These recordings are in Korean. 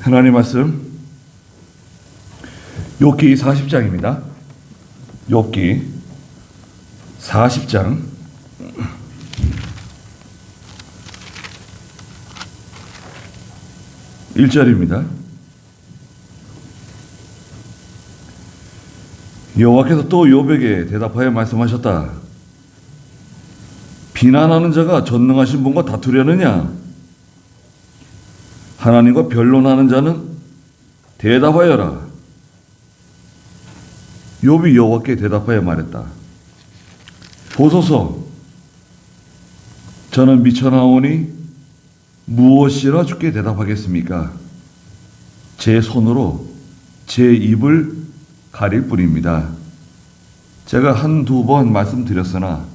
하나님 말씀 욥기 40장입니다. 욥기 40장 1절입니다. 여호와께서 또 욥에게 대답하여 말씀하셨다. 비난하는 자가 전능하신 분과 다투려느냐? 하나님과 변론하는 자는 대답하여라. 욥이 여호와께 대답하여 말했다. 보소서, 저는 미쳐나오니 무엇이라 주께 대답하겠습니까? 제 손으로 제 입을 가릴 뿐입니다. 제가 한두 번 말씀드렸으나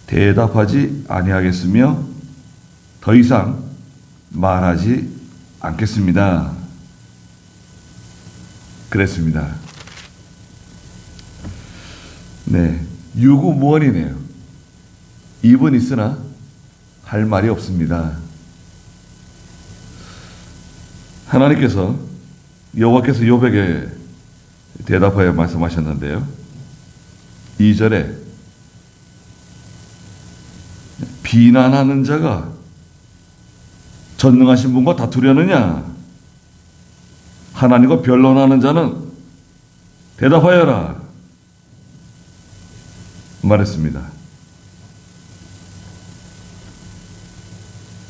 대답하지 아니하겠으며 더 이상 말하지 않겠습니다. 그랬습니다. 네, 유구무원이네요. 입은 있으나 할 말이 없습니다. 하나님께서 여호와께서 욥에게 대답하여 말씀하셨는데요. 2절에 비난하는 자가 전능하신 분과 다투려느냐? 하나님과 변론하는 자는 대답하여라. 말했습니다.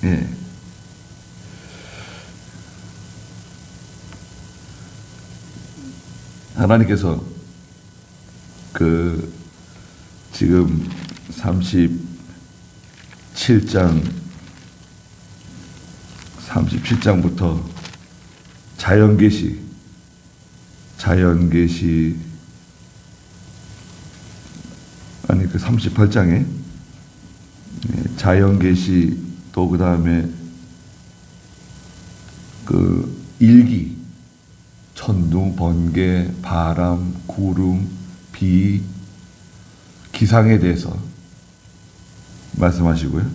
예. 하나님께서 지금 37장부터 자연계시 아니 38장에 자연계시 또 그다음에 일기 천둥, 번개, 바람, 구름, 비, 기상에 대해서 말씀하시고요.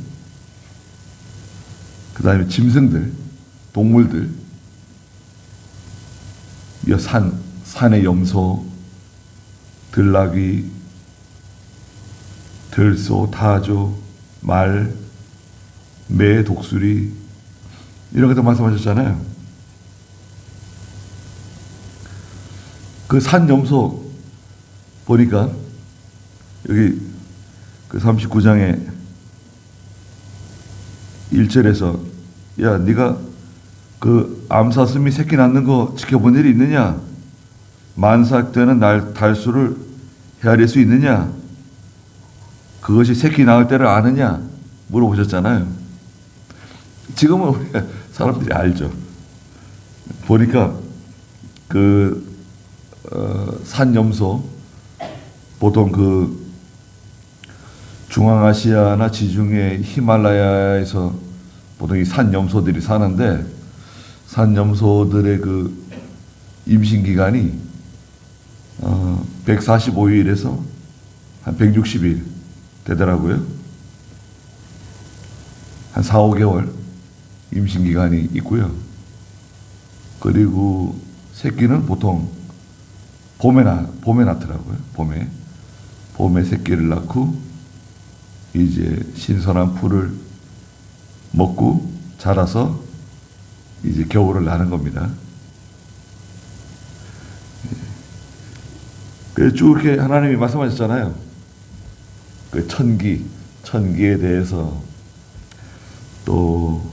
그 다음에 짐승들, 동물들, 산의 염소, 들나귀, 들소, 타조, 말, 매, 독수리 이런 것도 말씀하셨잖아요. 그 산 염소 보니까 여기 39장에 1절에서 야 네가 암사슴이 새끼 낳는 거 지켜본 일이 있느냐? 만삭되는 달수를 헤아릴 수 있느냐? 그것이 새끼 낳을 때를 아느냐? 물어보셨잖아요. 지금은 우리 사람들이 알죠. 보니까 산염소 보통 중앙아시아나 지중해 히말라야에서 보통 이 산염소들이 사는데 산염소들의 임신 기간이 145일에서 한 160일 되더라고요. 한 4, 5개월 임신 기간이 있고요. 그리고 새끼는 보통 봄에 낳더라고요. 봄에 새끼를 낳고 이제 신선한 풀을 먹고 자라서 이제 겨울을 나는 겁니다. 그래서 쭉 이렇게 하나님이 말씀하셨잖아요. 천기에 대해서 또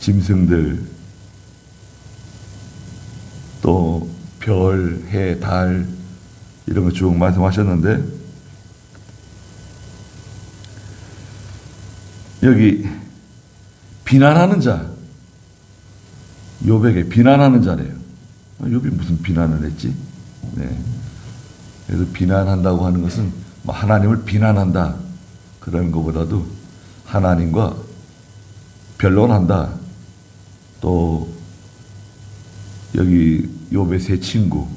짐승들 또 별, 해, 달 이런 거 쭉 말씀하셨는데 여기 비난하는 자 욥에게 비난하는 자래요. 욥이 무슨 비난을 했지? 네. 그래서 비난한다고 하는 것은 하나님을 비난한다 그런 것보다도 하나님과 변론한다. 또 여기 욥의 세 친구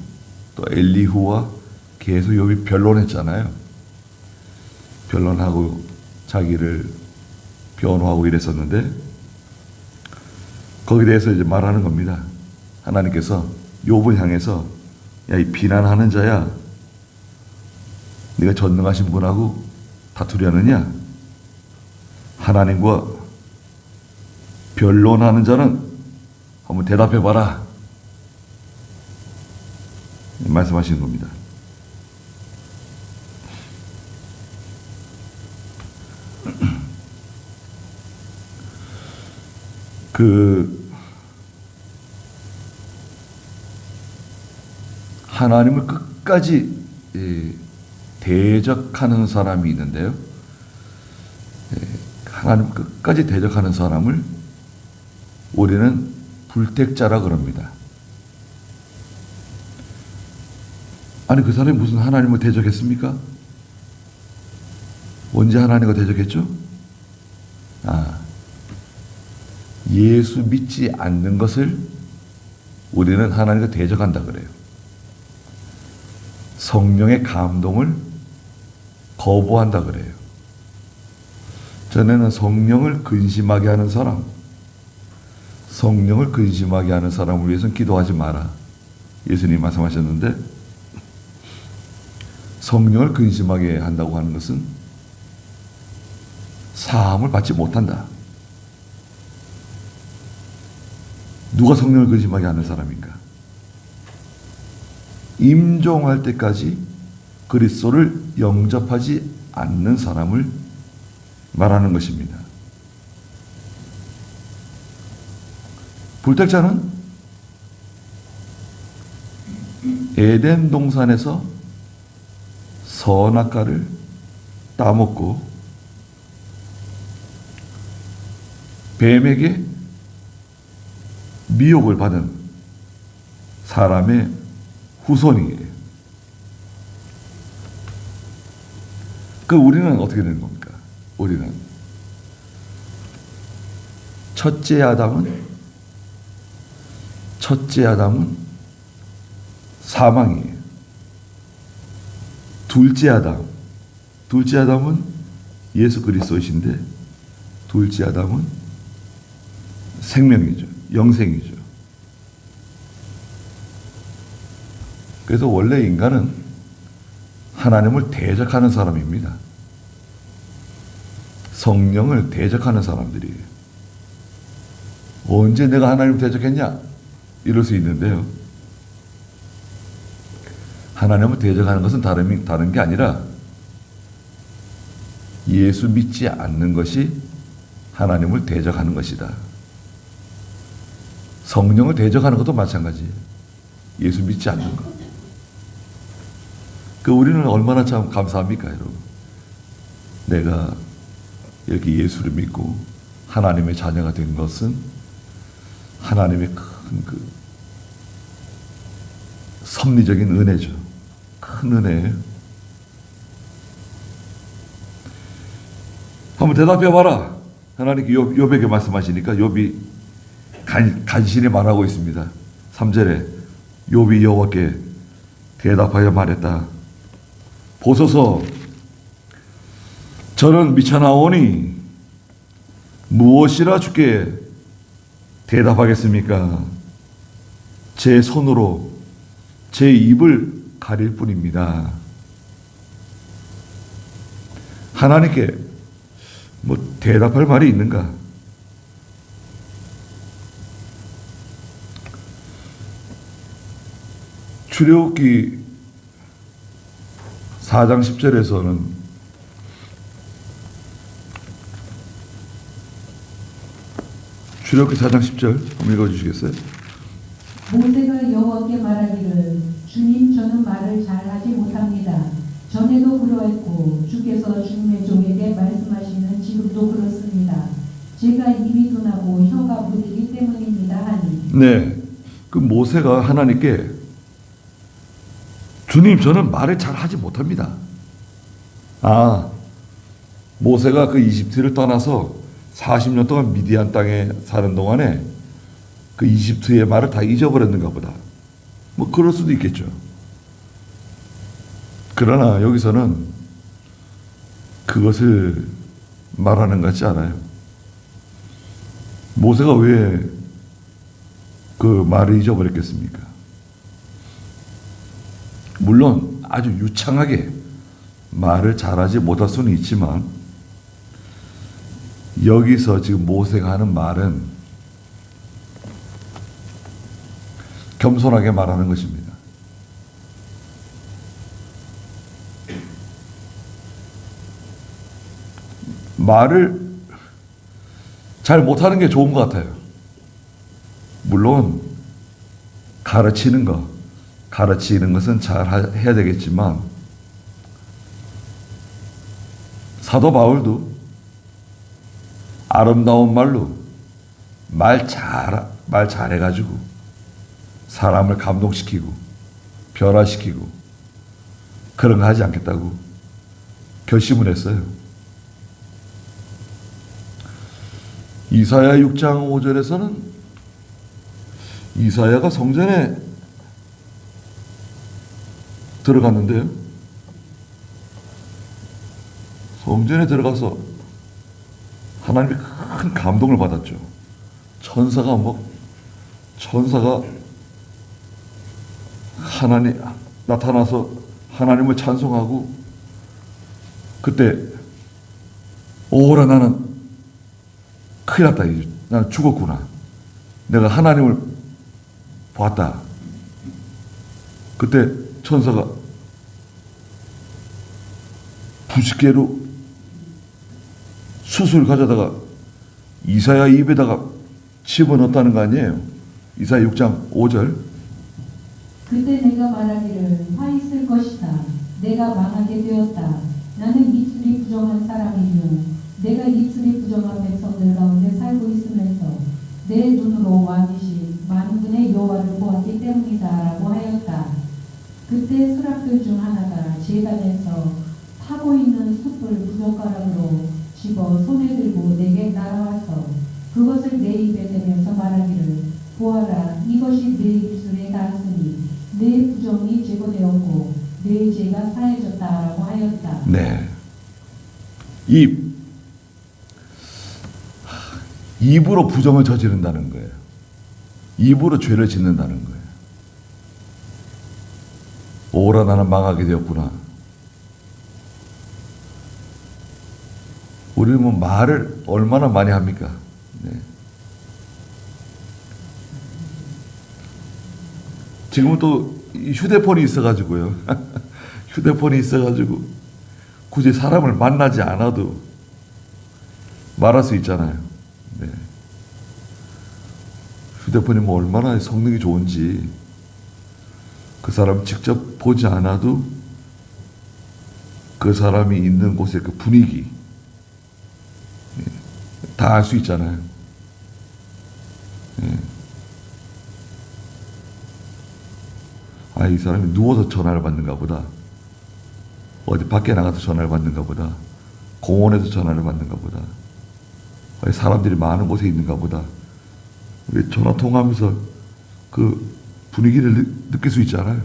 또 엘리후와 계속 욥이 변론했잖아요. 변론하고 자기를 변호하고 이랬었는데 거기에 대해서 이제 말하는 겁니다. 하나님께서 욥을 향해서 야, 이 비난하는 자야, 네가 전능하신 분하고 다투려느냐? 하나님과 변론하는 자는 한번 대답해봐라, 말씀하시는 겁니다. 하나님을 끝까지 대적하는 사람이 있는데요. 하나님 끝까지 대적하는 사람을 우리는 불택자라 그럽니다. 아니, 그 사람이 무슨 하나님을 대적했습니까? 언제 하나님과 대적했죠? 예수 믿지 않는 것을 우리는 하나님과 대적한다 그래요. 성령의 감동을 거부한다 그래요. 전에는 성령을 근심하게 하는 사람, 성령을 근심하게 하는 사람을 위해서는 기도하지 마라, 예수님이 말씀하셨는데, 성령을 근심하게 한다고 하는 것은 사함을 받지 못한다. 누가 성령을 근심하게 하는 사람인가? 임종할 때까지 그리스도를 영접하지 않는 사람을 말하는 것입니다. 불택자는 에덴 동산에서 선악과를 따먹고 뱀에게 미혹을 받은 사람의 후손이에요. 우리는 어떻게 되는 겁니까? 우리는 첫째 아담은 사망이에요. 둘째 아담은 예수 그리스도이신데, 둘째 아담은 생명이죠. 영생이죠. 그래서 원래 인간은 하나님을 대적하는 사람입니다. 성령을 대적하는 사람들이에요. 언제 내가 하나님을 대적했냐? 이럴 수 있는데요. 하나님을 대적하는 것은 다른 게 아니라 예수 믿지 않는 것이 하나님을 대적하는 것이다. 성령을 대적하는 것도 마찬가지예요. 예수 믿지 않는 것. 우리는 얼마나 참 감사합니까, 여러분? 내가 이렇게 예수를 믿고 하나님의 자녀가 된 것은 하나님의 큰 섭리적인 은혜죠. 큰 은혜예요. 한번 대답해봐라. 하나님께 욥에게 말씀하시니까 욥이 간신히 말하고 있습니다. 3절에 욥이 여호와께 대답하여 말했다. 보소서, 저는 미쳐나오니 무엇이라 주께 대답하겠습니까? 제 손으로 제 입을 가릴 뿐입니다. 하나님께 대답할 말이 있는가? 출애굽기 4장 10절에서는 출애굽기 4장 10절 한번 읽어주시겠어요? 모세가 여호와께 말하기를 주님, 저는 말을 잘하지 못합니다. 전에도 그러했고 주께서 주님의 종에게 말씀하시는 지금도 그렇습니다. 제가 입이 둔하고 혀가 무디기 때문입니다 하니. 네, 모세가 하나님께 주님, 저는 말을 잘하지 못합니다. 모세가 이집트를 떠나서 40년 동안 미디안 땅에 사는 동안에 이집트의 말을 다 잊어버렸는가 보다. 그럴 수도 있겠죠. 그러나 여기서는 그것을 말하는 것 같지 않아요. 모세가 왜 그 말을 잊어버렸겠습니까? 물론 아주 유창하게 말을 잘하지 못할 수는 있지만 여기서 지금 모세가 하는 말은 겸손하게 말하는 것입니다. 말을 잘 못하는 게 좋은 것 같아요. 물론 가르치는 것은 잘 해야 되겠지만 사도 바울도 아름다운 말로 말 잘해가지고 사람을 감동시키고 변화시키고 그런 거 하지 않겠다고 결심을 했어요. 이사야 6장 5절에서는 이사야가 성전에 들어갔는데요. 성전에 들어가서 하나님이 큰 감동을 받았죠. 천사가 하나님 나타나서 하나님을 찬송하고 그때 오라 나는 큰일 났다. 나는 죽었구나. 내가 하나님을 봤다. 그때 천사가 부싯개로 숯을 가져다가 이사야 입에다가 집어넣었다는 거 아니에요. 이사야 6장 5절. 그때 내가 말하기를 화 있을 것이다. 내가 망하게 되었다. 나는 입술이 부정한 사람이며 내가 입술이 부정한 백성들 가운데 살고 있으면서 내 눈으로 왕이신 만군의 여호와를 보았기 때문이다 라고 하였다. 그때 수락들 중 하나가 제단에서 타고 있는 숯불 부젓가락으로 집어 손에 들고 내게 날아와서 그것을 내 입에 대면서 말하기를 보아라 이것이 내 입술에 닿았으니 내 부정이 제거되었고 내 죄가 사해졌다라고 하였다. 네. 입으로 부정을 저지른다는 거예요. 입으로 죄를 짓는다는 거예요. 오라 나는 망하게 되었구나. 우리는 뭐 말을 얼마나 많이 합니까? 네. 지금은 또 휴대폰이 있어가지고요. 휴대폰이 있어가지고 굳이 사람을 만나지 않아도 말할 수 있잖아요. 네. 휴대폰이 뭐 얼마나 성능이 좋은지 그 사람 직접 보지 않아도 그 사람이 있는 곳의 그 분위기 다 알 수 있잖아요. 예. 아, 이 사람이 누워서 전화를 받는가 보다. 어디 밖에 나가서 전화를 받는가 보다. 공원에서 전화를 받는가 보다. 사람들이 많은 곳에 있는가 보다. 전화 통화하면서 그 분위기를 느낄 수 있잖아요.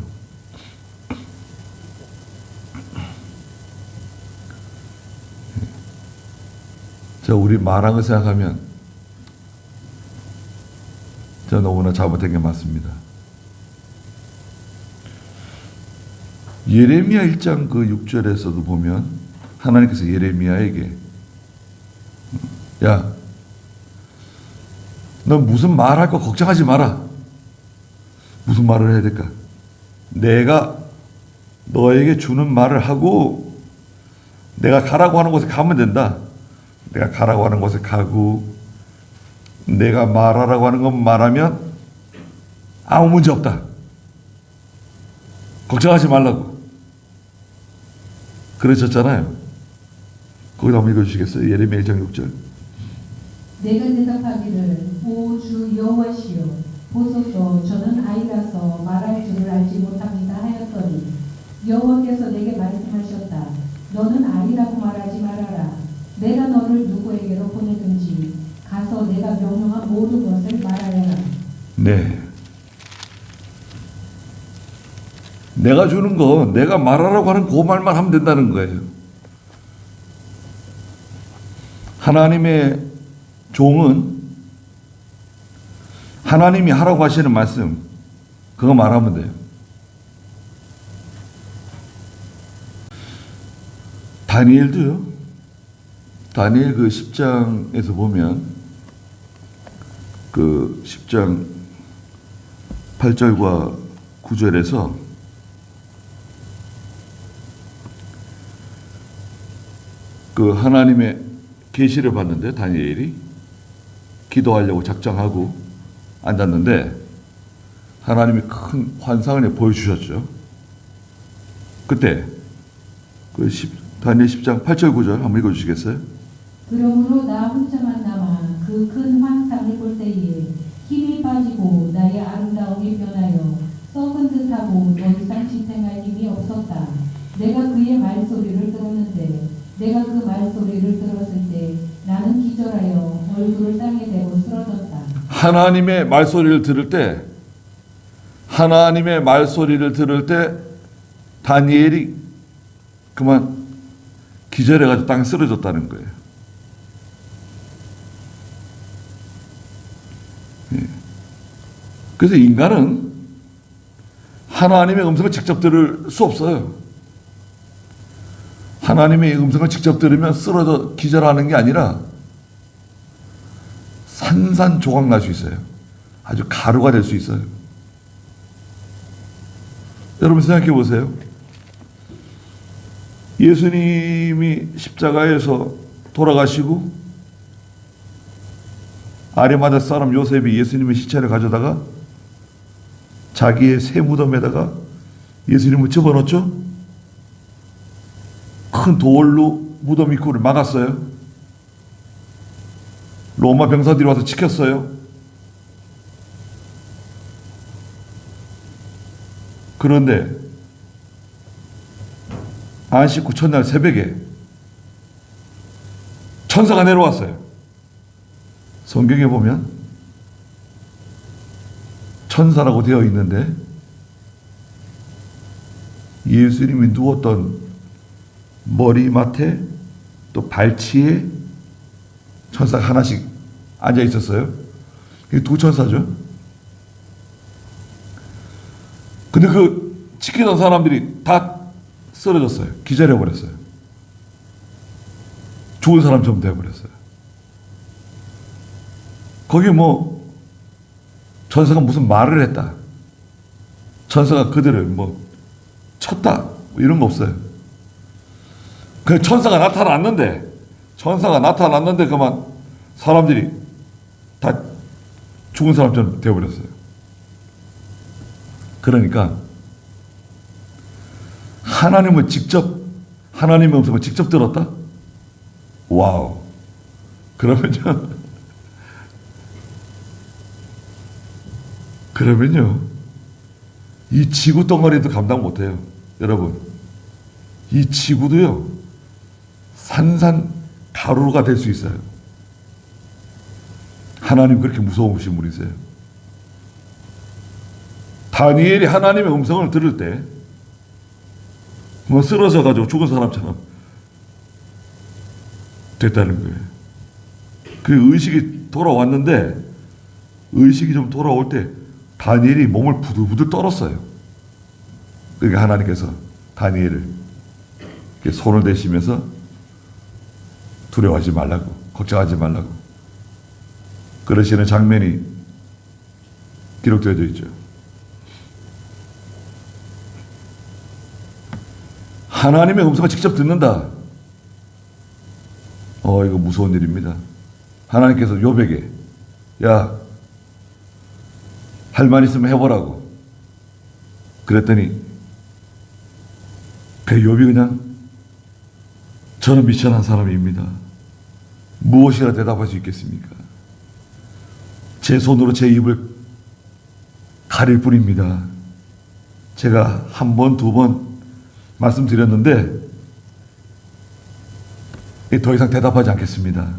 자, 우리 말한 걸 생각하면 저 너무나 잘못된 게 많습니다. 예레미야 1장 그 6절에서도 보면 하나님께서 예레미야에게 야, 너 무슨 말할 거 걱정하지 마라. 무슨 말을 해야 될까? 내가 너에게 주는 말을 하고 내가 가라고 하는 곳에 가면 된다. 내가 가라고 하는 곳에 가고 내가 말하라고 하는 건 말하면 아무 문제 없다. 걱정하지 말라고 그러셨잖아요. 거기다 한번 읽어주시겠어요? 예레미야 1장 6절. 내가 대답하기를 오 주 여호와시여 보소서 저는 아이라서 말할 줄을 알지 못합니다 하였더니 여호와께서 내게 말씀하셨다. 너는 아이라고 말하지 말아라. 내가 너를 누구에게로 보내든지 가서 내가 명령한 모든 것을 말하여라. 네. 내가 주는 거 내가 말하라고 하는 그 말만 하면 된다는 거예요. 하나님의 종은 하나님이 하라고 하시는 말씀 그거 말하면 돼요. 다니엘도요. 다니엘 그 10장에서 보면 그 10장 8절과 9절에서 그 하나님의 계시를 봤는데 다니엘이 기도하려고 작정하고 앉았는데 하나님이 큰 환상을 보여주셨죠. 그때 그 다니엘 10장 8절 9절 한번 읽어주시겠어요? 그러므로 나 혼자만 남아 그 큰 환상을 볼 때에 힘이 빠지고 나의 아름다움이 변하여 썩은 듯하고 더 이상 지탱할 힘이 없었다. 내가 그의 말소리를 들었는데 내가 그 말소리를 들었을 때 나는 기절하여 얼굴을 땅에 대고 쓰러졌다. 하나님의 말소리를 들을 때 다니엘이 그만 기절해가지고 땅에 쓰러졌다는 거예요. 예. 그래서 인간은 하나님의 음성을 직접 들을 수 없어요. 하나님의 음성을 직접 들으면 쓰러져 기절하는 게 아니라 산산조각 날 수 있어요. 아주 가루가 될 수 있어요. 여러분 생각해 보세요. 예수님이 십자가에서 돌아가시고 아리마다 사람 요셉이 예수님의 시체를 가져다가 자기의 새 무덤에다가 예수님을 집어넣었죠. 큰 돌로 무덤 입구를 막았어요. 로마 병사들이 와서 지켰어요. 그런데 안식 후 첫날 새벽에 천사가 내려왔어요. 성경에 보면 천사라고 되어 있는데 예수님이 누웠던 머리맡에 또 발치에 천사가 하나씩 앉아 있었어요. 이게 두 천사죠. 근데 그 지키던 사람들이 다 쓰러졌어요. 기절해 버렸어요. 죽은 사람처럼 되어 버렸어요. 거기 뭐 천사가 무슨 말을 했다. 천사가 그들을 뭐 쳤다. 뭐 이런 거 없어요. 그 천사가 나타났는데 그만 사람들이 다 죽은 사람처럼 되어버렸어요. 그러니까 하나님의 음성을 직접 들었다? 와우. 그러면요 이 지구 덩어리도 감당 못해요. 여러분 이 지구도요 산산 가루가 될 수 있어요. 하나님 그렇게 무서우신 분이세요. 다니엘이 하나님의 음성을 들을 때 뭐 쓰러져가지고 죽은 사람처럼 됐다는 거예요. 그 의식이 돌아왔는데 의식이 좀 돌아올 때 다니엘이 몸을 부들부들 떨었어요. 그러니까 하나님께서 다니엘을 손을 대시면서 두려워하지 말라고, 걱정하지 말라고 그러시는 장면이 기록되어져 있죠. 하나님의 음성을 직접 듣는다. 이거 무서운 일입니다. 하나님께서 욥에게 야, 할 말 있으면 해보라고 그랬더니 그 욥이 그냥 저는 미천한 사람입니다. 무엇이라 대답할 수 있겠습니까? 제 손으로 제 입을 가릴 뿐입니다. 제가 한 번, 두 번 말씀드렸는데 더 이상 대답하지 않겠습니다.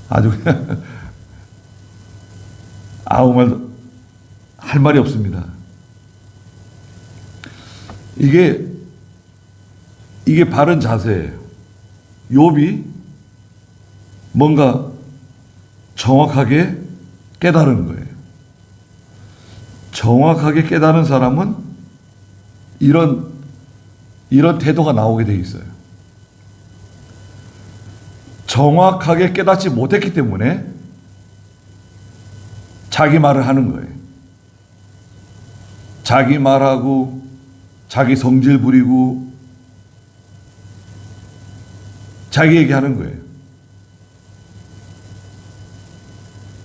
아주 그냥 아무 말도 할 말이 없습니다. 이게 바른 자세예요. 욥이 뭔가 정확하게 깨달은 거예요. 정확하게 깨달은 사람은 이런 태도가 나오게 돼 있어요. 정확하게 깨닫지 못했기 때문에 자기 말을 하는 거예요. 자기 말하고 자기 성질 부리고 자기 얘기하는 거예요.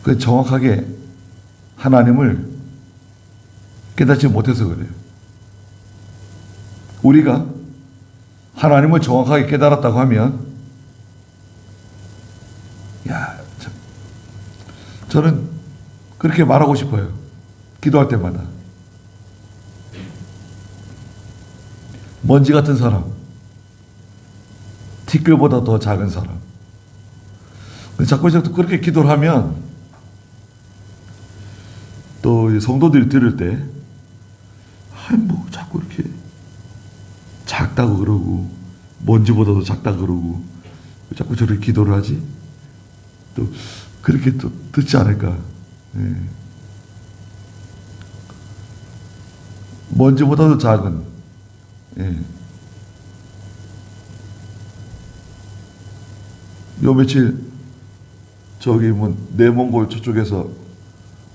그 정확하게 하나님을 깨닫지 못해서 그래요. 우리가 하나님을 정확하게 깨달았다고 하면, 저는 그렇게 말하고 싶어요. 기도할 때마다. 먼지 같은 사람, 티끌보다 더 작은 사람. 자꾸 그렇게 기도를 하면 또 성도들이 들을 때, 뭐 자꾸 이렇게 작다고 그러고 먼지보다도 작다고 그러고 자꾸 저렇게 기도를 하지? 또 그렇게 또 듣지 않을까? 예. 먼지보다도 작은, 예. 요 며칠 저기 뭐 내몽골 저쪽에서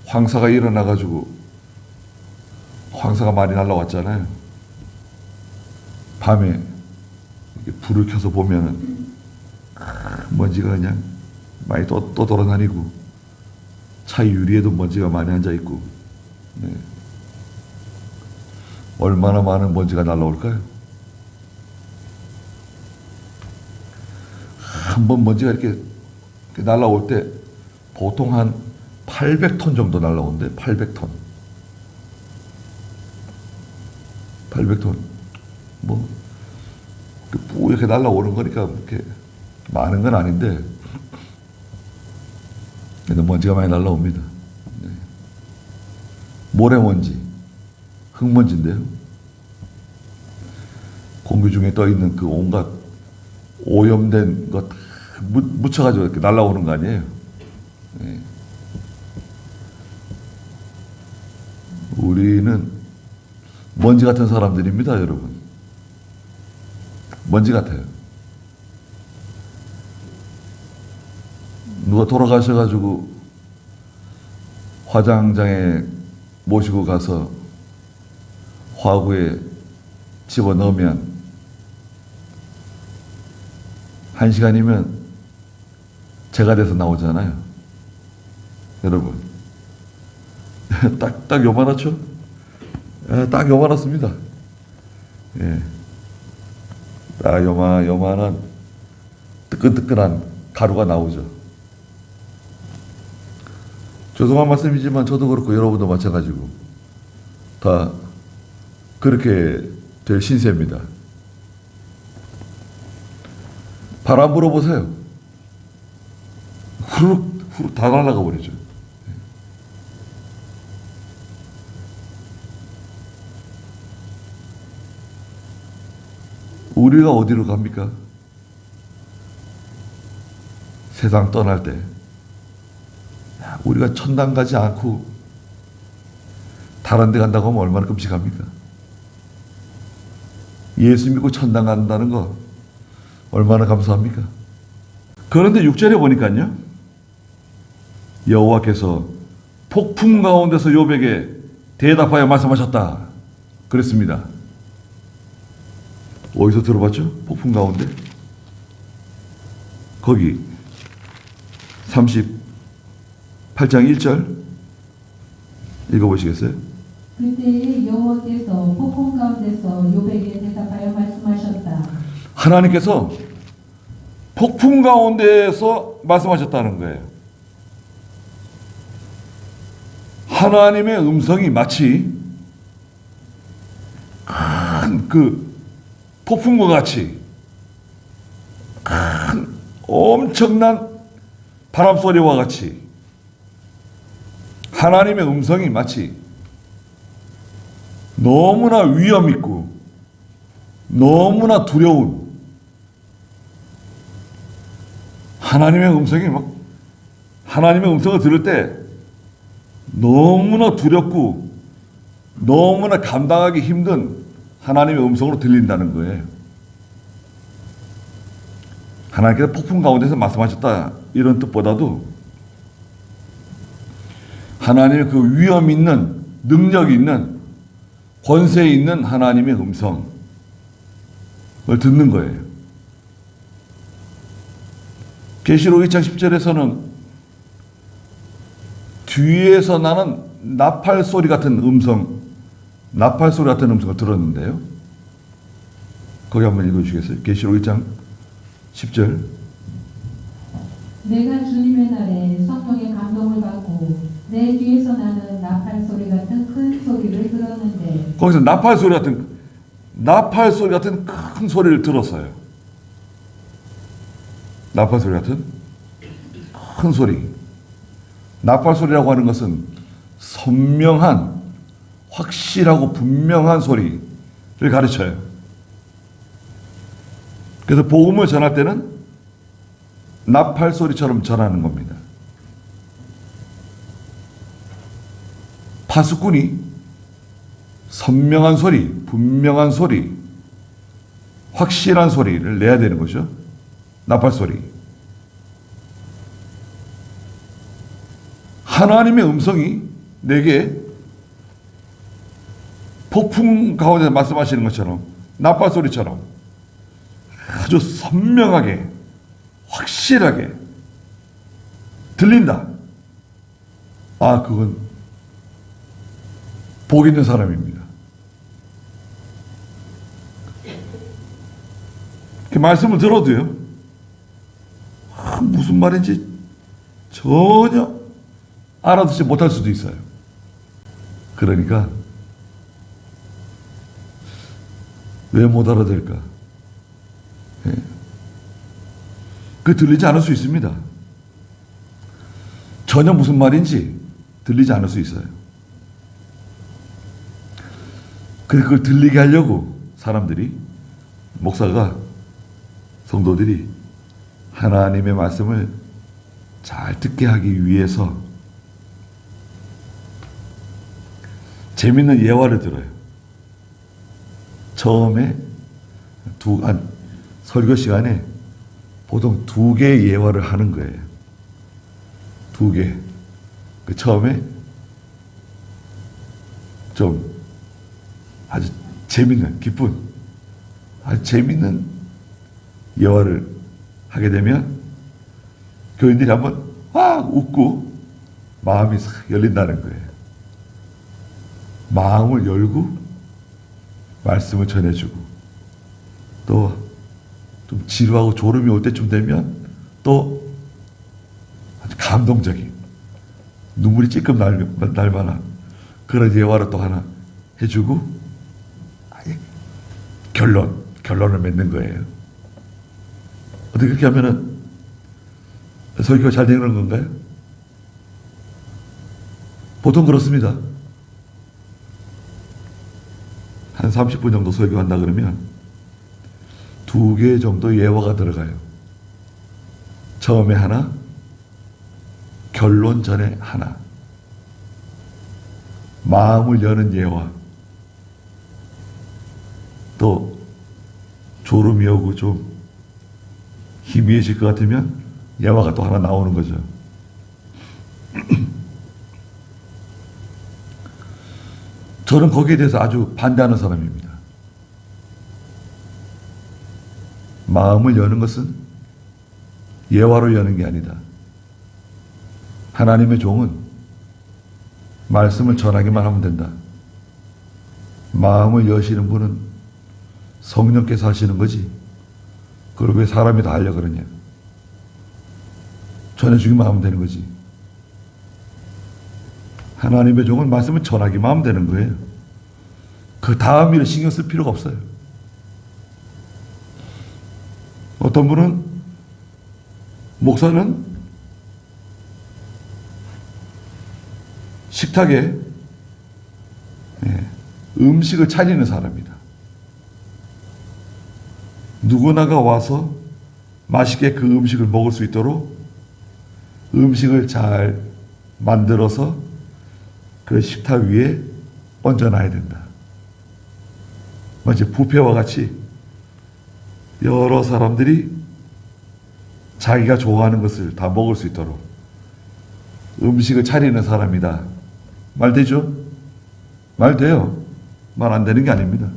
황사가 일어나가지고 황사가 많이 날라왔잖아요. 밤에 이렇게 불을 켜서 보면은 먼지가 그냥 많이 또 돌아다니고 차 유리에도 먼지가 많이 앉아 있고, 네. 얼마나 많은 먼지가 날라올까요? 한 번 먼지가 이렇게 날라올 때 보통 한 800톤 정도 날라오는데, 800톤. 800톤. 뭐, 이렇게 날라오는 거니까 이렇게 많은 건 아닌데, 근데 먼지가 많이 날라옵니다. 네. 모래먼지, 흙먼지인데요. 공기 중에 떠 있는 그 온갖 오염된 것 묻혀가지고 이렇게 날라오는 거 아니에요. 네. 우리는 먼지 같은 사람들입니다, 여러분. 먼지 같아요. 누가 돌아가셔가지고 화장장에 모시고 가서 화구에 집어넣으면 1시간이면 재가 돼서 나오잖아요. 여러분. 딱 요만하죠? 딱 요만했습니다. 예. 딱 요만한 뜨끈뜨끈한 가루가 나오죠. 죄송한 말씀이지만 저도 그렇고 여러분도 마찬가지고 다 그렇게 될 신세입니다. 바람 불어보세요. 후룩 다 날아가 버리죠. 우리가 어디로 갑니까? 세상 떠날 때 우리가 천당 가지 않고 다른 데 간다고 하면 얼마나 끔찍합니까? 예수 믿고 천당 간다는 거 얼마나 감사합니까? 그런데 6절에 보니까요, 여호와께서 폭풍 가운데서 욥에게 대답하여 말씀하셨다 그랬습니다. 어디서 들어봤죠? 폭풍 가운데? 거기 38장 1절 읽어보시겠어요? 그때에 여호와께서 폭풍 가운데서 욥에게 대답하여 말씀하셨다. 하나님께서 폭풍 가운데에서 말씀하셨다는 거예요. 하나님의 음성이 마치 큰 그 폭풍과 같이 큰 엄청난 바람 소리와 같이 하나님의 음성이 마치 너무나 위험 있고 너무나 두려운 하나님의 음성이 하나님의 음성을 들을 때 너무나 두렵고 너무나 감당하기 힘든 하나님의 음성으로 들린다는 거예요. 하나님께서 폭풍 가운데서 말씀하셨다 이런 뜻보다도 하나님의 그 위험 있는, 능력 있는, 권세 있는 하나님의 음성을 듣는 거예요. 계시록 2장 10절에서는 뒤에서 나는 나팔 소리 같은 음성을 들었는데요. 거기 한번 읽어주시겠어요? 계시록 2장 10절. 내가 주님의 날에 성령의 감동을 받고 내 뒤에서 나는 나팔 소리 같은 큰 소리를 들었는데, 거기서 나팔 소리 같은 큰 소리를 들었어요. 나팔 소리 같은 큰 소리. 나팔 소리라고 하는 것은 선명한, 확실하고 분명한 소리를 가르쳐요. 그래서 복음을 전할 때는 나팔 소리처럼 전하는 겁니다. 파수꾼이 선명한 소리, 분명한 소리, 확실한 소리를 내야 되는 거죠. 나팔 소리. 하나님의 음성이 내게 폭풍 가운데 말씀하시는 것처럼, 나팔 소리처럼 아주 선명하게, 확실하게 들린다. 아, 그건 복 있는 사람입니다. 그 말씀을 들어도요, 무슨 말인지 전혀 알아듣지 못할 수도 있어요. 그러니까 왜 못 알아들을까? 예. 그 들리지 않을 수 있습니다. 전혀 무슨 말인지 들리지 않을 수 있어요. 그걸 들리게 하려고 사람들이, 목사가, 성도들이 하나님의 말씀을 잘 듣게 하기 위해서 재밌는 예화를 들어요. 처음에 설교 시간에 보통 2개의 예화를 하는 거예요. 2개. 그 처음에 좀 아주 재밌는, 기쁜, 아주 재밌는 예화를 하게 되면 교인들이 한번 막 웃고 마음이 싹 열린다는 거예요. 마음을 열고 말씀을 전해주고, 또 좀 지루하고 졸음이 올 때쯤 되면 또 아주 감동적인, 눈물이 찔끔 날 만한 그런 예화를 또 하나 해주고 아예 결론을 맺는 거예요. 어떻게 그렇게 하면은 설교가 잘 되는 건가요? 보통 그렇습니다. 한 30분 정도 설교한다 그러면 2개 정도 예화가 들어가요. 처음에 하나, 결론 전에 하나. 마음을 여는 예화. 또 졸음이 오고 좀 희미해질 것 같으면 예화가 또 하나 나오는 거죠. 저는 거기에 대해서 아주 반대하는 사람입니다. 마음을 여는 것은 예화로 여는 게 아니다. 하나님의 종은 말씀을 전하기만 하면 된다. 마음을 여시는 분은 성령께서 하시는 거지. 그걸 왜 사람이 다 하려고 그러냐. 전해주기만 하면 되는 거지. 하나님의 종은 말씀을 전하기만 하면 되는 거예요. 그 다음 일을 신경 쓸 필요가 없어요. 어떤 분은, 목사는 식탁에 음식을 차리는 사람이다. 누구나가 와서 맛있게 그 음식을 먹을 수 있도록 음식을 잘 만들어서 그 식탁 위에 얹어놔야 된다. 마치 뷔페와 같이 여러 사람들이 자기가 좋아하는 것을 다 먹을 수 있도록 음식을 차리는 사람이다. 말 되죠? 말 돼요. 말 안 되는 게 아닙니다.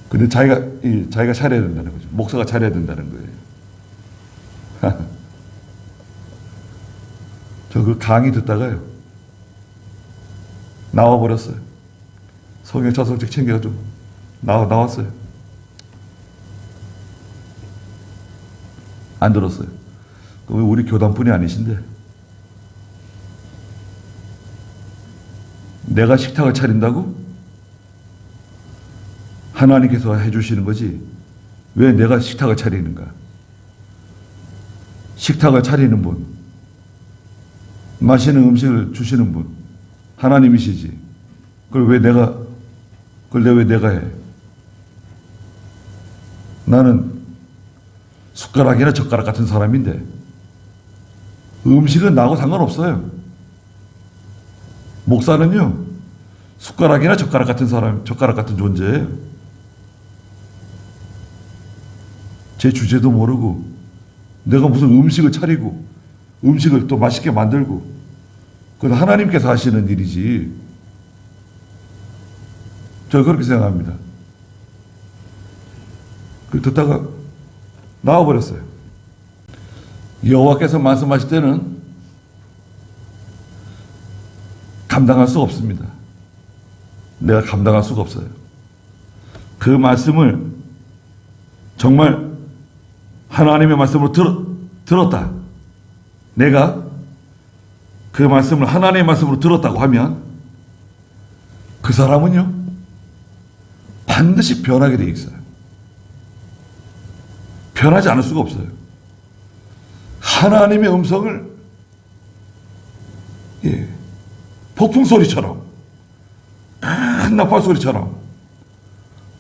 근데 자기가 차려야 된다는 거죠. 목사가 차려야 된다는 거예요. 저 그 강의 듣다가요. 나와버렸어요. 성경 자성책 챙겨가지고 나왔어요. 안 들었어요. 그럼 우리 교단뿐이 아니신데 내가 식탁을 차린다고? 하나님께서 해주시는 거지 왜 내가 식탁을 차리는가? 식탁을 차리는 분, 맛있는 음식을 주시는 분 하나님이시지. 그걸 왜 내가 해? 나는 숟가락이나 젓가락 같은 사람인데 음식은 나하고 상관없어요. 목사는요 숟가락이나 젓가락 같은 사람, 젓가락 같은 존재예요. 제 주제도 모르고 내가 무슨 음식을 차리고 음식을 또 맛있게 만들고 그건 하나님께서 하시는 일이지. 저는 그렇게 생각합니다. 그 듣다가 나와버렸어요. 여호와께서 말씀하실 때는 감당할 수가 없습니다. 내가 감당할 수가 없어요. 그 말씀을 정말 하나님의 말씀으로 들었다. 내가 그 말씀을 하나님의 말씀으로 들었다고 하면 그 사람은요 반드시 변하게 돼 있어요. 변하지 않을 수가 없어요. 하나님의 음성을 폭풍소리처럼 큰 나팔소리처럼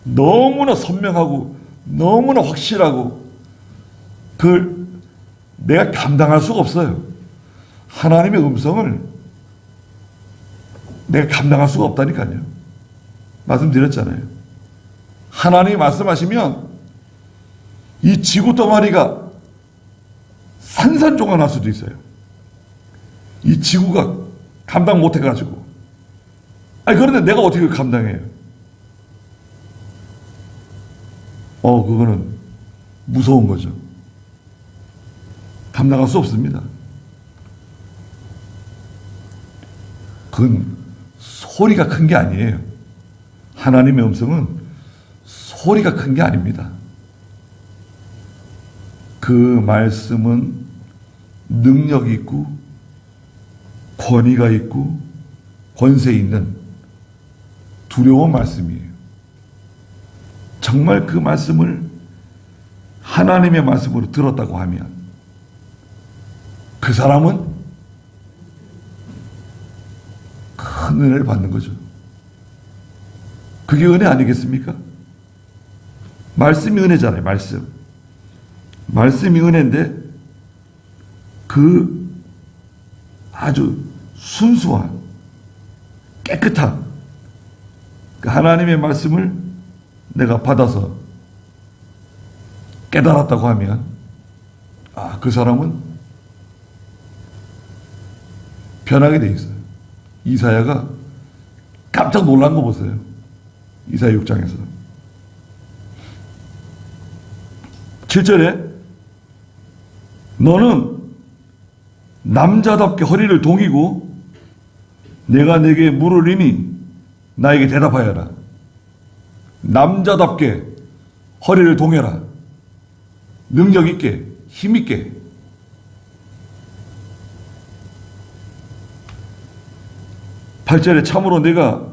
너무나 선명하고 너무나 확실하고 그걸 내가 감당할 수가 없어요. 하나님의 음성을 내가 감당할 수가 없다니까요. 말씀드렸잖아요. 하나님이 말씀하시면 이 지구 덩어리가 산산조각 날 수도 있어요. 이 지구가 감당 못 해가지고. 그런데 내가 어떻게 감당해요? 그거는 무서운 거죠. 감당할 수 없습니다. 그건 소리가 큰 게 아니에요. 하나님의 음성은 소리가 큰 게 아닙니다. 그 말씀은 능력이 있고 권위가 있고 권세 있는 두려운 말씀이에요. 정말 그 말씀을 하나님의 말씀으로 들었다고 하면 그 사람은 큰 은혜를 받는 거죠. 그게 은혜 아니겠습니까? 말씀이 은혜잖아요. 말씀이 은혜인데 그 아주 순수한 깨끗한 그 하나님의 말씀을 내가 받아서 깨달았다고 하면 그 사람은 변하게 돼 있어요. 이사야가 깜짝 놀란 거 보세요. 이사야 6장에서 7절에 너는 남자답게 허리를 동이고 내가 내게 물으리니 나에게 대답하여라. 남자답게 허리를 동여라. 능력 있게, 힘 있게. (8절에) 참으로 내가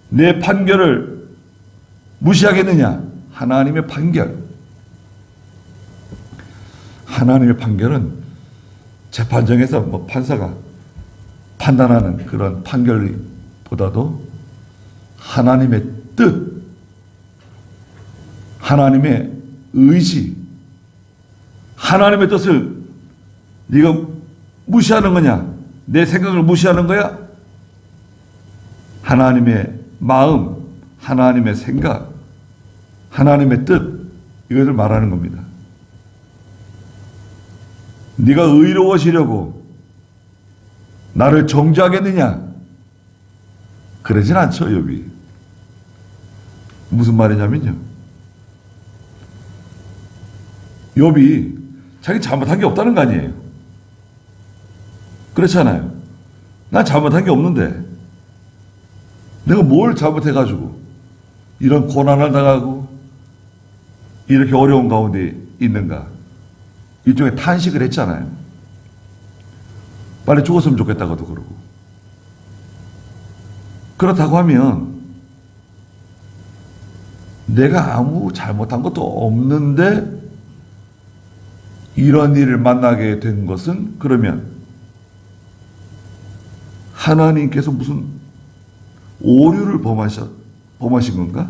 내 판결을 무시하겠느냐? 하나님의 판결. 하나님의 판결은 재판정에서 판사가 판단하는 그런 판결보다도 하나님의 뜻, 하나님의 의지, 하나님의 뜻을 네가 무시하는 거냐? 내 생각을 무시하는 거야? 하나님의 마음, 하나님의 생각, 하나님의 뜻, 이것을 말하는 겁니다. 네가 의로워지려고 나를 정죄하겠느냐? 그러진 않죠, 욥이. 무슨 말이냐면요, 욥이 자기 잘못한 게 없다는 거 아니에요. 그렇잖아요. 난 잘못한 게 없는데 내가 뭘 잘못해가지고 이런 고난을 당하고 이렇게 어려운 가운데 있는가. 일종의 탄식을 했잖아요. 빨리 죽었으면 좋겠다고도 그러고. 그렇다고 하면 내가 아무 잘못한 것도 없는데 이런 일을 만나게 된 것은, 그러면 하나님께서 무슨 오류를 범하신 건가?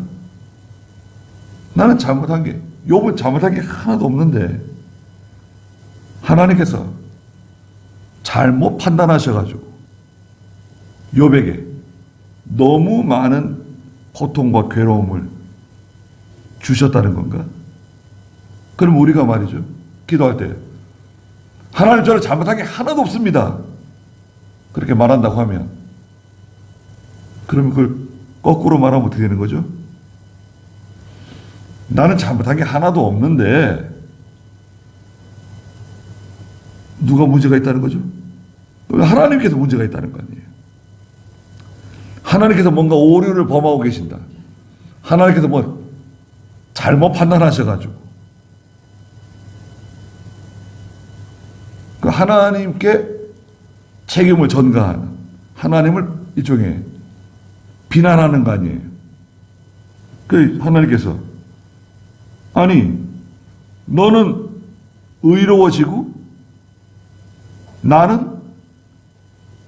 나는 잘못한 게, 욥은 잘못한 게 하나도 없는데 하나님께서 잘못 판단하셔가지고 욥에게 너무 많은 고통과 괴로움을 주셨다는 건가? 그럼 우리가 말이죠, 기도할 때 하나님, 저는 잘못한 게 하나도 없습니다, 그렇게 말한다고 하면, 그러면 그걸 거꾸로 말하면 어떻게 되는 거죠? 나는 잘못한 게 하나도 없는데 누가 문제가 있다는 거죠? 하나님께서 문제가 있다는 거 아니에요. 하나님께서 뭔가 오류를 범하고 계신다. 하나님께서 뭐 잘못 판단하셔가지고 그 하나님께 책임을 전가하는, 하나님을 일종의 비난하는 거 아니에요. 그 하나님께서, 아니 너는 의로워지고 나는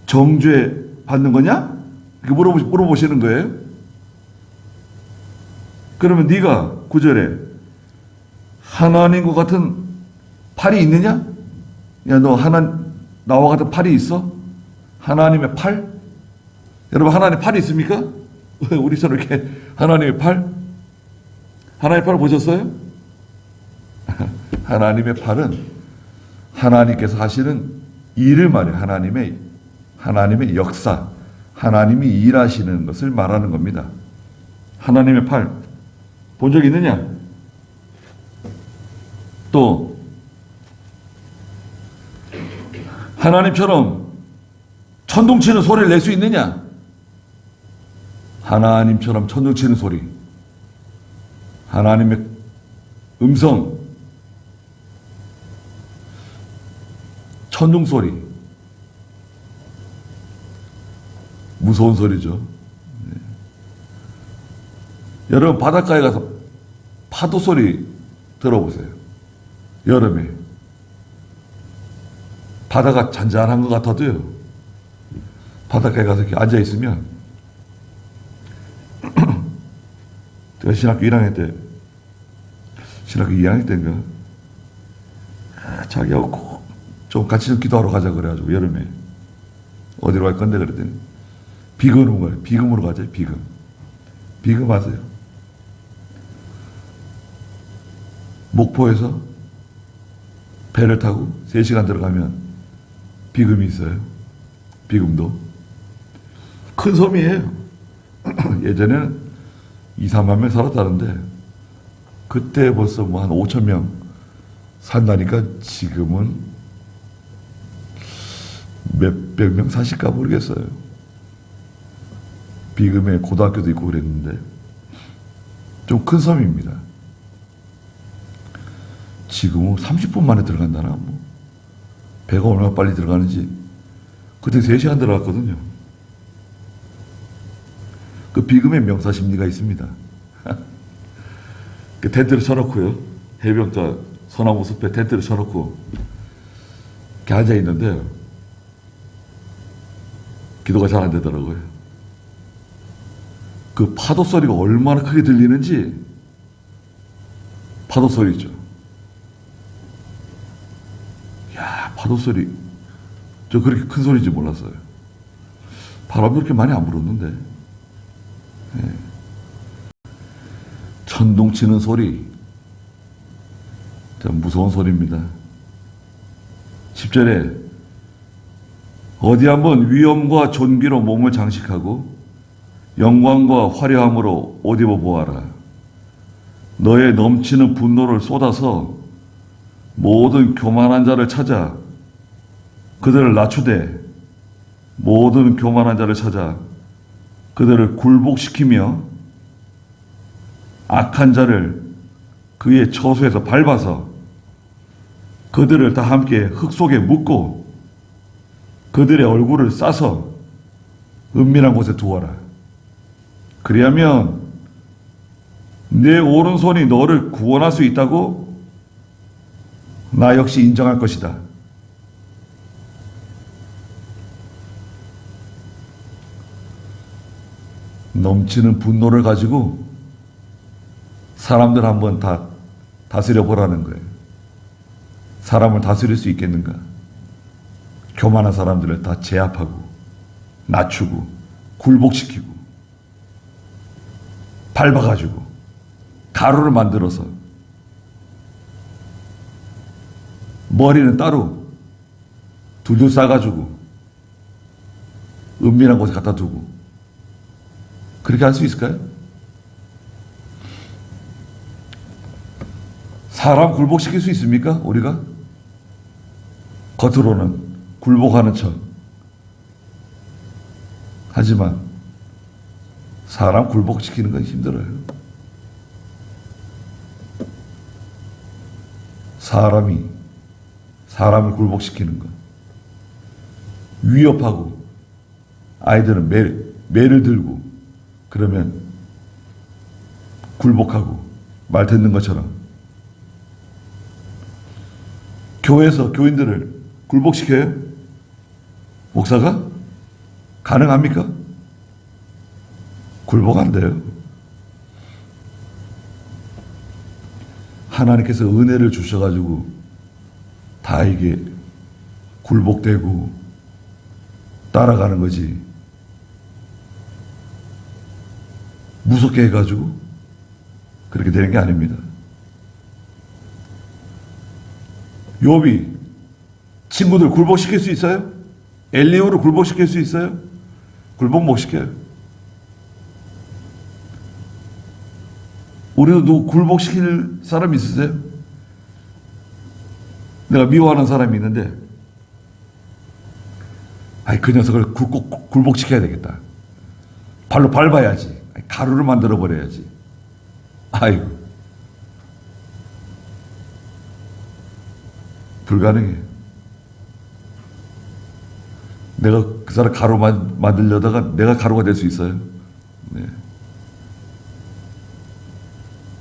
정죄 받는 거냐? 이렇게 물어보시는 거예요. 그러면 네가 9절에 하나님과 같은 팔이 있느냐? 야, 너 나와 같은 팔이 있어? 하나님의 팔? 여러분, 하나님 팔이 있습니까? 우리처럼 이렇게 하나님의 팔? 하나님의 팔을 보셨어요? 하나님의 팔은 하나님께서 하시는 일을 말해요. 하나님의 역사, 하나님이 일하시는 것을 말하는 겁니다. 하나님의 팔 본 적 있느냐? 또 하나님처럼 천둥치는 소리를 낼 수 있느냐? 하나님처럼 천둥치는 소리, 하나님의 음성, 천둥 소리, 무서운 소리죠. 네. 여러분, 바닷가에 가서 파도 소리 들어보세요. 여름에 바다가 잔잔한 것 같아도요, 바닷가에 가서 이렇게 앉아 있으면, 제가 신학교 1학년 때, 신학교 2학년 때인가, 자기하고 꼭 좀 같이 좀 기도하러 가자 그래가지고 여름에 어디로 갈 건데 그랬더니 비금 온 거예요. 비금으로 가자. 비금 아세요? 목포에서 배를 타고 3시간 들어가면 비금이 있어요. 비금도 큰 섬이에요. 예전에는 2, 3만 명 살았다는데 그때 벌써 뭐 한 5천 명 산다니까 지금은 몇백 명 사실까 모르겠어요. 비금에 고등학교도 있고 그랬는데 좀 큰 섬입니다. 지금은 30분 만에 들어간다나, 뭐 배가 얼마나 빨리 들어가는지. 그때 3시간 들어갔거든요. 그 비금의 명사심리가 있습니다. 그 텐트를 쳐놓고요, 해변가 소나무 숲에 텐트를 쳐놓고 이렇게 앉아 있는데 기도가 잘 안 되더라고요. 그 파도 소리가 얼마나 크게 들리는지. 파도 소리죠. 야, 파도 소리 저 그렇게 큰 소리인지 몰랐어요. 바람이 그렇게 많이 안 불었는데. 예. 천둥 치는 소리. 참 무서운 소리입니다. 10절에 어디 한번 위엄과 존귀로 몸을 장식하고 영광과 화려함으로 옷 입어 보아라. 너의 넘치는 분노를 쏟아서 모든 교만한 자를 찾아 그들을 낮추되 모든 교만한 자를 찾아 그들을 굴복시키며 악한 자를 그의 처소에서 밟아서 그들을 다 함께 흙 속에 묻고 그들의 얼굴을 싸서 은밀한 곳에 두어라. 그리하면 내 오른손이 너를 구원할 수 있다고 나 역시 인정할 것이다. 넘치는 분노를 가지고 사람들 한번 다 다스려 보라는 거예요. 사람을 다스릴 수 있겠는가? 교만한 사람들을 다 제압하고 낮추고 굴복시키고 밟아가지고 가루를 만들어서 머리는 따로 둘둘 싸가지고 은밀한 곳에 갖다 두고 그렇게 할 수 있을까요? 사람 굴복시킬 수 있습니까? 우리가? 겉으로는 굴복하는 척. 하지만 사람 굴복시키는 건 힘들어요. 사람이 사람을 굴복시키는 것. 위협하고 아이들은 매를 들고 그러면 굴복하고 말 듣는 것처럼 교회에서 교인들을 굴복시켜요? 목사가? 가능합니까? 굴복 안 돼요. 하나님께서 은혜를 주셔가지고 다 이게 굴복되고 따라가는 거지. 무섭게 해가지고 그렇게 되는 게 아닙니다. 욥이 친구들 굴복시킬 수 있어요? 엘리후를 굴복시킬 수 있어요? 굴복 못 시켜요. 우리도 누구 굴복시킬 사람 있으세요? 내가 미워하는 사람이 있는데 그 녀석을 꼭 굴복시켜야 되겠다. 발로 밟아야지. 가루를 만들어 버려야지. 아이고. 불가능해. 내가 그 사람 가루 만들려다가 내가 가루가 될 수 있어요? 네.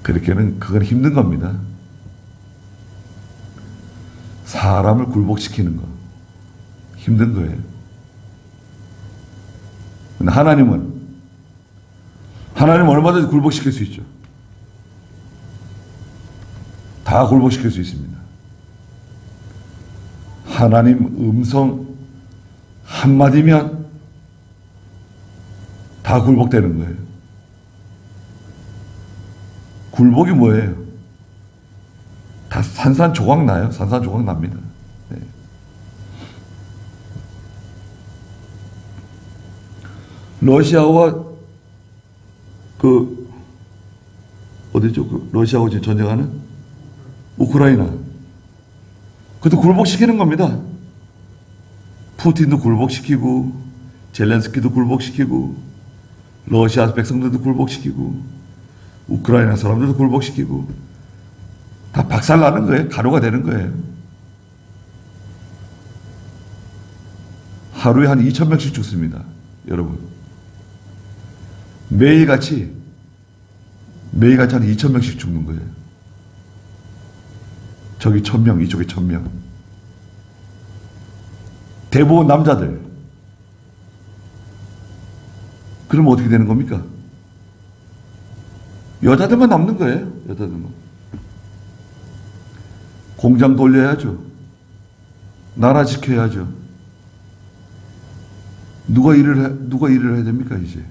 그렇게는 그건 힘든 겁니다. 사람을 굴복시키는 거 힘든 거예요. 근데 하나님은 얼마든지 굴복시킬 수 있죠. 다 굴복시킬 수 있습니다. 하나님 음성 한마디면 다 굴복되는 거예요. 굴복이 뭐예요? 다 산산조각 나요. 산산조각 납니다. 네. 러시아와 어디죠? 러시아하고 지금 전쟁하는 우크라이나. 그것도 굴복시키는 겁니다. 푸틴도 굴복시키고, 젤렌스키도 굴복시키고, 러시아 백성들도 굴복시키고, 우크라이나 사람들도 굴복시키고, 다 박살나는 거예요. 가루가 되는 거예요. 하루에 한 2,000명씩 죽습니다. 여러분. 매일같이 한 2,000명씩 죽는 거예요. 저기 1,000명, 이쪽에 1,000명. 대부분 남자들. 그러면 어떻게 되는 겁니까? 여자들만 남는 거예요. 여자들만. 공장 돌려야죠. 나라 지켜야죠. 누가 일을 해야 됩니까, 이제?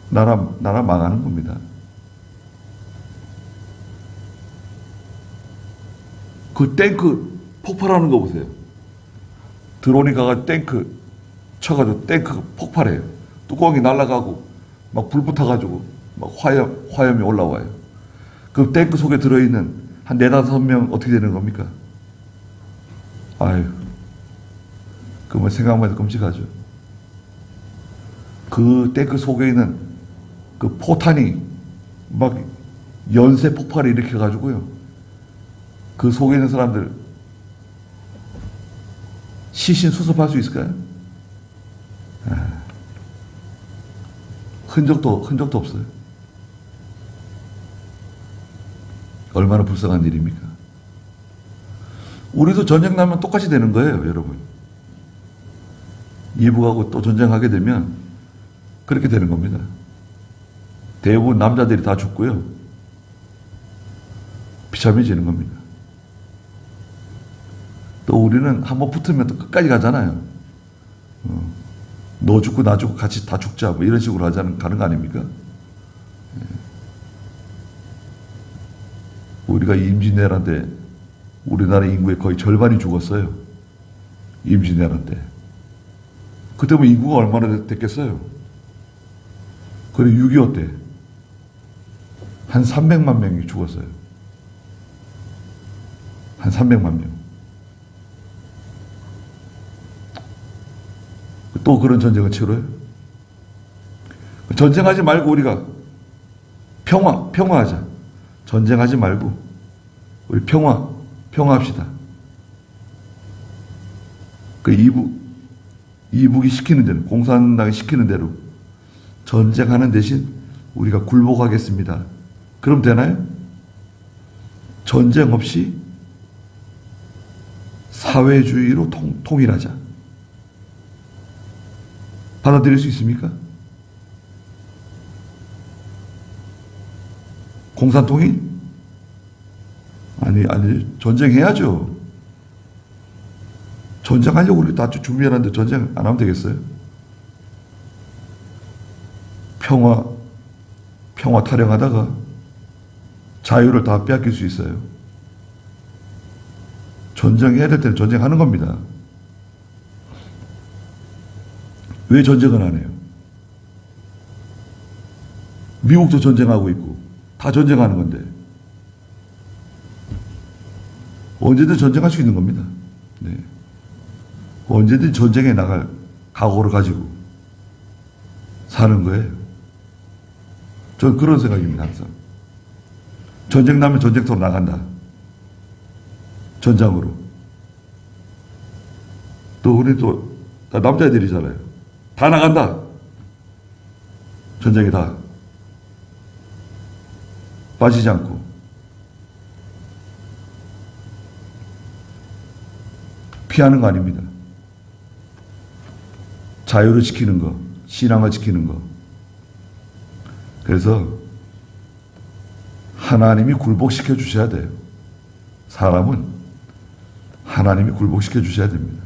나라 망하는 겁니다. 그 탱크 폭발하는 거 보세요. 드론이 가가지고 탱크 쳐가지고 탱크 폭발해요. 뚜껑이 날아가고 막 불 붙어가지고 막 화염이 올라와요. 그 탱크 속에 들어있는 한 4-5명 어떻게 되는 겁니까? 아유, 그뭐 생각만 해도 끔찍하죠. 그 탱크 속에 있는 그 포탄이 막 연쇄 폭발을 일으켜가지고요. 그 속에 있는 사람들 시신 수습할 수 있을까요? 흔적도 없어요. 얼마나 불쌍한 일입니까? 우리도 전쟁 나면 똑같이 되는 거예요, 여러분. 이북하고 또 전쟁하게 되면 그렇게 되는 겁니다. 대부분 남자들이 다 죽고요. 비참해지는 겁니다. 또 우리는 한번 붙으면 또 끝까지 가잖아요. 너 죽고 나 죽고 같이 다 죽자 뭐 이런 식으로 가는 거 아닙니까? 우리가 임진왜란 때 우리나라 인구의 거의 절반이 죽었어요. 임진왜란 때. 그때 뭐 인구가 얼마나 됐겠어요? 그리고 6.25 때 한 300만 명이 죽었어요. 한 300만 명. 또 그런 전쟁을 치러요? 전쟁하지 말고 우리가 평화하자. 전쟁하지 말고 우리 평화합시다. 그 이북이 시키는 대로, 공산당이 시키는 대로 전쟁하는 대신 우리가 굴복하겠습니다. 그럼 되나요? 전쟁 없이 사회주의로 통일하자. 받아들일 수 있습니까? 공산통일? 아니, 전쟁해야죠. 전쟁하려고 우리 다 준비해놨는데 전쟁 안 하면 되겠어요? 평화 타령하다가 자유를 다 빼앗길 수 있어요. 전쟁해야 될 때는 전쟁하는 겁니다. 왜 전쟁을 안 해요? 미국도 전쟁하고 있고 다 전쟁하는 건데 언제든 전쟁할 수 있는 겁니다. 네. 언제든 전쟁에 나갈 각오를 가지고 사는 거예요. 저는 그런 생각입니다. 항상 전쟁 나면 전쟁터로 나간다. 전장으로. 또 우리 또 다 남자애들이잖아요. 다 나간다. 전쟁에 다 빠지지 않고. 피하는 거 아닙니다. 자유를 지키는 거, 신앙을 지키는 거. 그래서 하나님이 굴복시켜 주셔야 돼요. 사람은 하나님이 굴복시켜 주셔야 됩니다.